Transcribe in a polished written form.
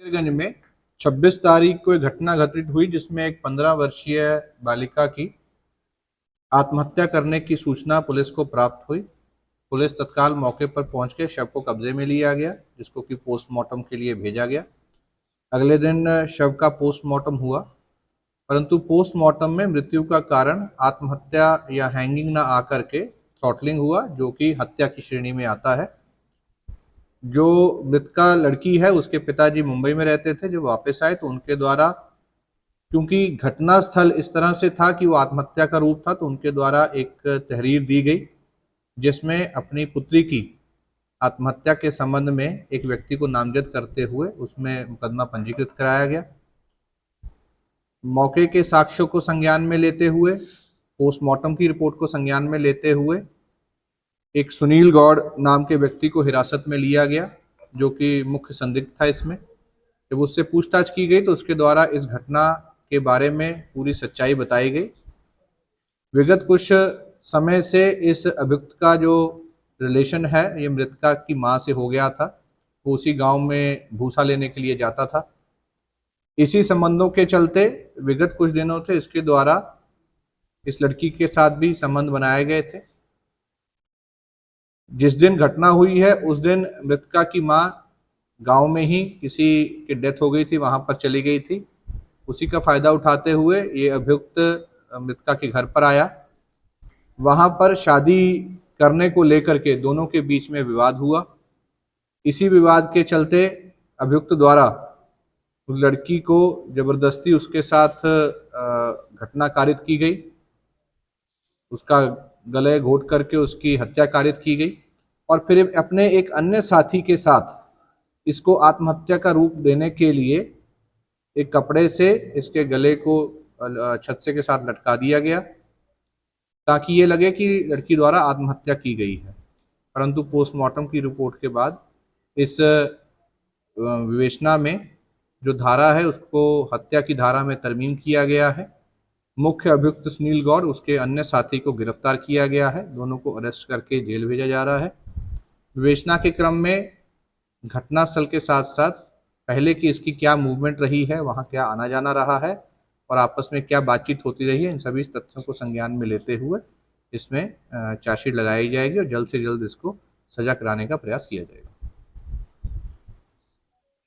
गंज में 26 तारीख को एक घटना घटित हुई जिसमें एक 15 वर्षीय बालिका की आत्महत्या करने की सूचना पुलिस को प्राप्त हुई। पुलिस तत्काल मौके पर पहुंच के शव को कब्जे में लिया गया, जिसको कि पोस्टमार्टम के लिए भेजा गया। अगले दिन शव का पोस्टमार्टम हुआ, परंतु पोस्टमार्टम में मृत्यु का कारण आत्महत्या या हैंगिंग ना आकर के थ्रॉटलिंग हुआ, जो कि हत्या की श्रेणी में आता है। जो मृतका लड़की है, उसके पिताजी मुंबई में रहते थे। जब वापस आए तो उनके द्वारा, क्योंकि घटना स्थल इस तरह से था कि वो आत्महत्या का रूप था, तो उनके द्वारा एक तहरीर दी गई जिसमें अपनी पुत्री की आत्महत्या के संबंध में एक व्यक्ति को नामजद करते हुए उसमें मुकदमा पंजीकृत कराया गया। मौके के साक्ष्यों को संज्ञान में लेते हुए, पोस्टमार्टम की रिपोर्ट को संज्ञान में लेते हुए एक सुनील गौड़ नाम के व्यक्ति को हिरासत में लिया गया, जो कि मुख्य संदिग्ध था इसमें। जब उससे पूछताछ की गई तो उसके द्वारा इस घटना के बारे में पूरी सच्चाई बताई गई। विगत कुछ समय से इस अभियुक्त का जो रिलेशन है, ये मृतका की मां से हो गया था। वो उसी गांव में भूसा लेने के लिए जाता था। इसी संबंधों के चलते विगत कुछ दिनों से इसके द्वारा इस लड़की के साथ भी संबंध बनाए गए थे। जिस दिन घटना हुई है उस दिन मृतका की मां गांव में ही किसी की डेथ हो गई थी, वहां पर चली गई थी। उसी का फायदा उठाते हुए ये अभियुक्त मृतका के घर पर आया। वहां पर शादी करने को लेकर के दोनों के बीच में विवाद हुआ। इसी विवाद के चलते अभियुक्त द्वारा उस लड़की को जबरदस्ती उसके साथ घटना कारित की गई। उसका गले घोट करके उसकी हत्या कारित की गई और फिर अपने एक अन्य साथी के साथ इसको आत्महत्या का रूप देने के लिए एक कपड़े से इसके गले को छत्ते के साथ लटका दिया गया, ताकि ये लगे कि लड़की द्वारा आत्महत्या की गई है। परंतु पोस्टमार्टम की रिपोर्ट के बाद इस विवेचना में जो धारा है उसको हत्या की धारा में तरमीम किया गया है। मुख्य अभियुक्त सुनील गौड़, उसके अन्य साथी को गिरफ्तार किया गया है। दोनों को अरेस्ट करके जेल भेजा जा रहा है। विवेचना के क्रम में घटनास्थल के साथ साथ पहले की इसकी क्या मूवमेंट रही है, वहाँ क्या आना जाना रहा है और आपस में क्या बातचीत होती रही है, इन सभी तथ्यों को संज्ञान में लेते हुए इसमें चार्जशीट लगाई जाएगी और जल्द से जल्द इसको सजा कराने का प्रयास किया जाएगा।